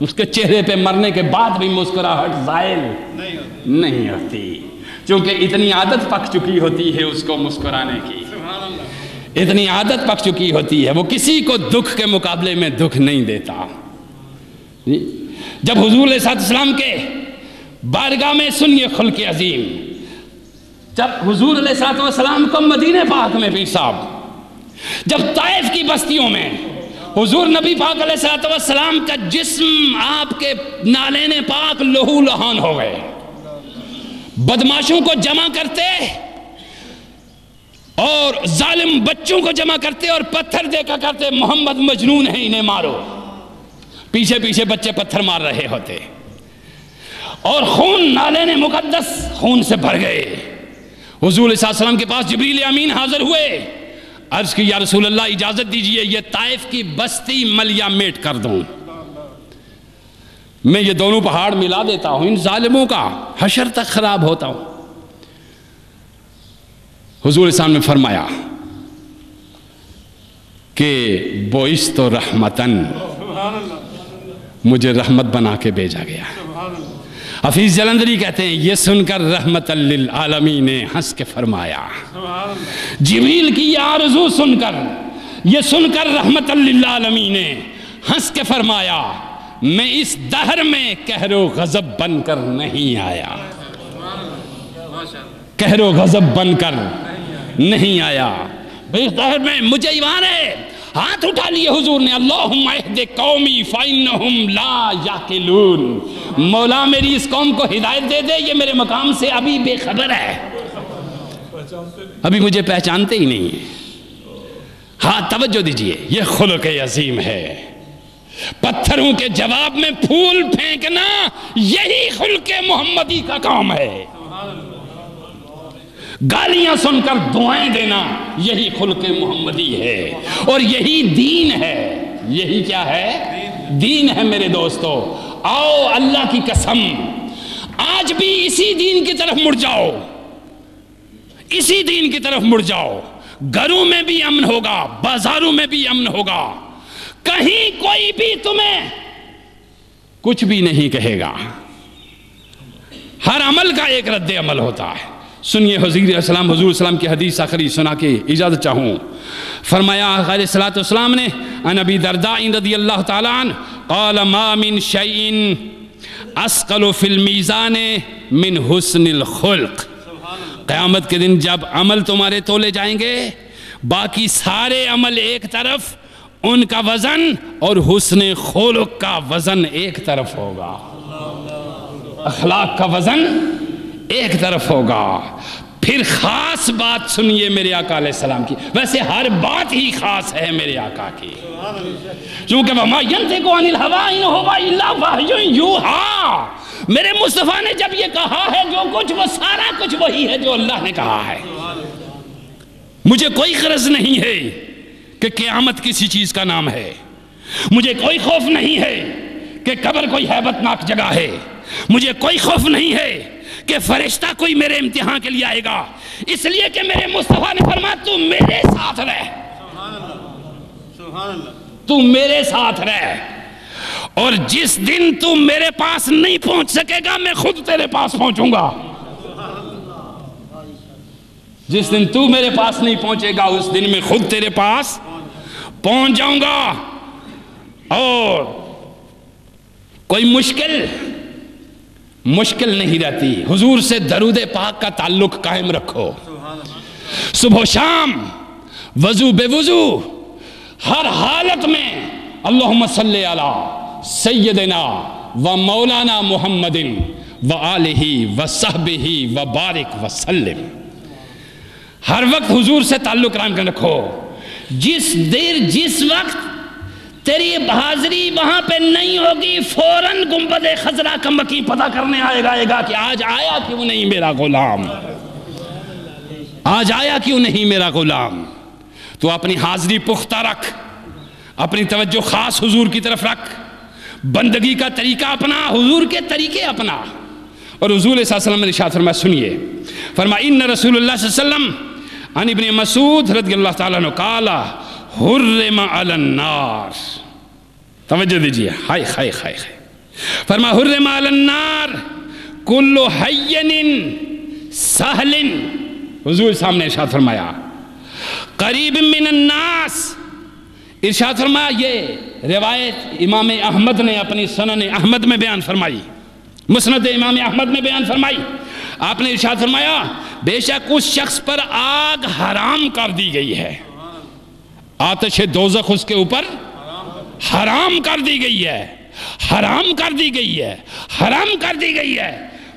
اس کے چہرے پہ مرنے کے بعد بھی مسکراہٹ زائل نہیں ہوتی، چونکہ اتنی عادت پک چکی ہوتی ہے اس کو مسکرانے کی، اتنی عادت پک چکی ہوتی ہے، وہ کسی کو دکھ کے مقابلے میں دکھ نہیں دیتا۔ جب حضور علیہ السلام کے بارگاہ میں سنیے خلق عظیم، جب حضور علیہ السلام کو مدینہ پاک میں پیر صاحب، جب طائف کی بستیوں میں حضور نبی پاک علیہ السلام کا جسم آپ کے نالین پاک لہو لہان ہو گئے، بدماشوں کو جمع کرتے اور ظالم بچوں کو جمع کرتے اور پتھر دے کر کرتے، محمد مجنون ہے انہیں مارو، پیچھے پیچھے بچے پتھر مار رہے ہوتے، اور خون نالین مقدس خون سے بھر گئے۔ حضور علیہ السلام کے پاس جبریل امین حاضر ہوئے، عرض کی یا رسول اللہ اجازت دیجئے یہ طائف کی بستی ملیا میٹ کر دوں، میں یہ دونوں پہاڑ ملا دیتا ہوں، ان ظالموں کا حشر تک خراب ہوتا ہوں۔ حضور علیہ السلام نے فرمایا کہ بعثت رحمتاً، مجھے رحمت بنا کے بھیجا گیا۔ حفیظ جلندری کہتے ہیں یہ سن کر رحمت للعالمین نے ہنس کے فرمایا، جبریل کی یہ آرزو سن کر، یہ سن کر رحمت للعالمین نے ہنس کے فرمایا میں اس دہر میں قہر و غضب بن کر نہیں آیا، قہر و غضب بن کر نہیں آیا، اس دہر میں مجھے ایمان ہے۔ ہاتھ اٹھا لیے حضور نے، اللہم اہد قومی فإنہم لا یعقلون، مولا میری اس قوم کو ہدایت دے دے، یہ میرے مقام سے ابھی بے خبر ہے، ابھی مجھے پہچانتے ہی نہیں ہیں۔ ہاں توجہ دیجئے، یہ خلق عظیم ہے، پتھروں کے جواب میں پھول پھینکنا یہی خلق محمدی کا کام ہے، گالیاں سن کر دعائیں دینا یہی خلق محمدی ہے، اور یہی دین ہے، یہی کیا ہے؟ دین ہے میرے دوستو۔ آؤ اللہ کی قسم آج بھی اسی دین کی طرف مڑ جاؤ، اسی دین کی طرف مڑ جاؤ، گھروں میں بھی امن ہوگا، بازاروں میں بھی امن ہوگا، کہیں کوئی بھی تمہیں کچھ بھی نہیں کہے گا، ہر عمل کا ایک رد عمل ہوتا ہے۔ سنیے حضور السلام کی حدیث آخری سنا کے اجازت چاہوں، فرمایا علیہ السلام نے عن ابی درداء رضی اللہ تعالیٰ عنہ قال ما من شیء اسقل فی المیزان من حسن الخلق، قیامت کے دن جب عمل تمہارے تولے جائیں گے، باقی سارے عمل ایک طرف، ان کا وزن اور حسن خلق کا وزن ایک طرف ہوگا، اخلاق کا وزن ایک طرف ہوگا۔ پھر خاص بات سنیے میرے آقا علیہ السلام کی، ویسے ہر بات ہی خاص ہے میرے آقا کی، چونکہ وَمَا يَنْتِقُ عَنِ الْهَوَىٰ إِنْ هُوَ إِلَّا وَحْيٌ يُوحَىٰ، میرے مصطفیٰ نے جب یہ کہا ہے جو کچھ، وہ سارا کچھ وہی ہے جو اللہ نے کہا ہے۔ مجھے کوئی غرض نہیں ہے کہ قیامت کسی چیز کا نام ہے، مجھے کوئی خوف نہیں ہے کہ قبر کوئی ہیبت ناک جگہ ہے، مجھے کوئی خوف نہیں ہے کہ فرشتہ کوئی میرے امتحان کے لیے آئے گا، اس لیے کہ میرے مصطفیٰ نے فرمایا تو میرے ساتھ رہ، تو میرے ساتھ رہ، اور جس دن تو میرے پاس نہیں پہنچ سکے گا میں خود تیرے پاس پہنچوں گا، جس دن تو میرے پاس نہیں پہنچے گا اس دن میں خود تیرے پاس پہنچ جاؤں گا، اور کوئی مشکل نہیں رہتی۔ حضور سے درود پاک کا تعلق قائم رکھو، صبح و شام، وضو بے وضو، ہر حالت میں اللہم صلی علی سیدنا و مولانا محمد و آلہ و صحبہ و بارک و سلم، ہر وقت حضور سے تعلق قائم کر رکھو۔ جس وقت تیری حاضری وہاں پہ نہیں ہوگی، فوراً گنبد خضرا کا مکی پتہ کرنے آئے گا کہ آج آیا کیوں نہیں میرا غلام، آج آیا کیوں نہیں میرا غلام۔ تو اپنی حاضری پختہ رکھ، اپنی توجہ خاص حضور کی طرف رکھ، بندگی کا طریقہ اپنا، حضور کے طریقے اپنا۔ اور حضور صلی اللہ علیہ وسلم نے ارشاد فرمایا، سنیے، فرمایا ان رسول اللہ صلی اللہ علیہ وسلم عن ابن مسعود رضی اللہ تعالیٰ عنہ قال حرم علی النار، توجہ دیجئے، ہائے ہائے ہائے ہائے، فرما حرم علی النار کل حین سہل، حضور سامنے ارشاد فرمایا قریب من الناس، ارشاد فرمایا، یہ روایت امام احمد نے اپنی سنن احمد میں بیان فرمائی، مسند امام احمد میں بیان فرمائی، آپ نے ارشاد فرمایا بے شک اس شخص پر آگ حرام کر دی گئی ہے، آتش دوزخ اس کے اوپر حرام کر دی گئی ہے، حرام کر دی گئی ہے، حرام کر دی گئی ہے۔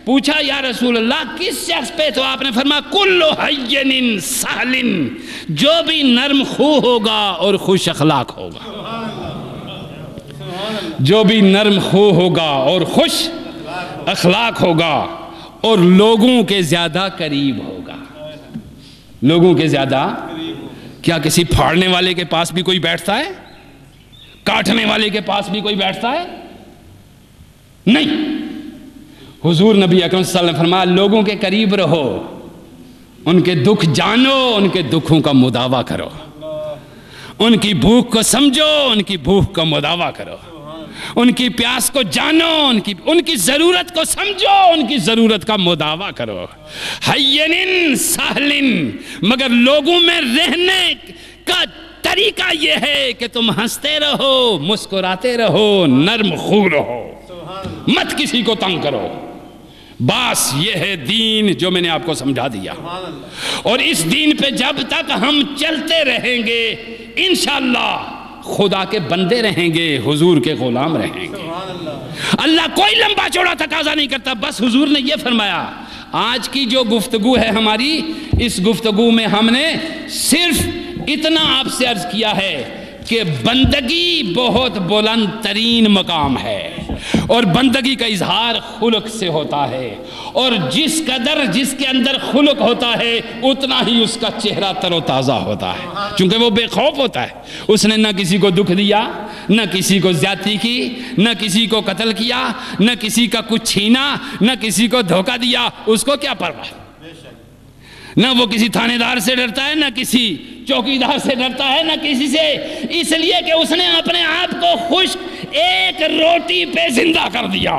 پوچھا یا رسول اللہ کس شخص پہ؟ تو آپ نے فرمایا کل حین سہل، جو بھی نرم خو ہوگا اور خوش اخلاق ہوگا، جو بھی نرم خو ہوگا اور خوش اخلاق ہوگا اور لوگوں کے زیادہ قریب ہوگا، لوگوں کے زیادہ، کیا کسی پھاڑنے والے کے پاس بھی کوئی بیٹھتا ہے؟ کاٹنے والے کے پاس بھی کوئی بیٹھتا ہے؟ نہیں۔ حضور نبی اکرم صلی اللہ علیہ وسلم نے فرمایا لوگوں کے قریب رہو، ان کے دکھ جانو، ان کے دکھوں کا مداوع کرو، ان کی بھوک کو سمجھو، ان کی بھوک کا مداوع کرو، ان کی پیاس کو جانو، ان کی ضرورت کو سمجھو، ان کی ضرورت کا مداوع کرو۔ حین سہل، مگر لوگوں میں رہنے کا طریقہ یہ ہے کہ تم ہنستے رہو، مسکراتے رہو، نرم خو رہو، مت کسی کو تنگ کرو، بس یہ ہے دین جو میں نے آپ کو سمجھا دیا۔ اور اس دین پہ جب تک ہم چلتے رہیں گے انشاءاللہ خدا کے بندے رہیں گے، حضور کے غلام رہیں گے۔ اللہ کوئی لمبا چوڑا تقاضا نہیں کرتا، بس حضور نے یہ فرمایا۔ آج کی جو گفتگو ہے ہماری، اس گفتگو میں ہم نے صرف اتنا آپ سے عرض کیا ہے کہ بندگی بہت بلند ترین مقام ہے، اور بندگی کا اظہار خلق سے ہوتا ہے، اور جس قدر جس کے اندر خلق ہوتا ہے اتنا ہی اس کا چہرہ تر و تازہ ہوتا ہے، چونکہ وہ بے خوف ہوتا ہے۔ اس نے نہ کسی کو دکھ دیا، نہ کسی کو زیادتی کی، نہ کسی کو قتل کیا، نہ کسی کا کچھ چھینا، نہ کسی کو دھوکہ دیا، اس کو کیا پرواہ؟ نہ وہ کسی تھانے دار سے ڈرتا ہے، نہ کسی چوکیدار سے ڈرتا ہے، نہ کسی سے، اس لیے کہ اس نے اپنے آپ کو خشک ایک روٹی پہ زندہ کر دیا،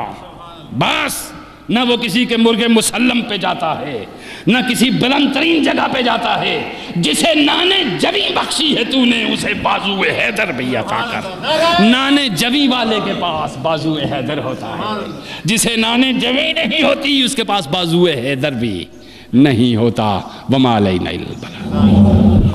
بس۔ نہ وہ کسی کے مرغ مسلم پہ جاتا ہے، نہ کسی بلند ترین جگہ پہ جاتا ہے۔ جسے نانے جوی بخشی ہے تو نے، اسے بازو حیدر بھی عطا کر۔ نانے جوی والے کے پاس بازو حیدر ہوتا ہے، جسے نانے جوی نہیں ہوتی اس کے پاس بازو حیدر بھی نہیں ہوتا۔ وما علینا الا البلاغ۔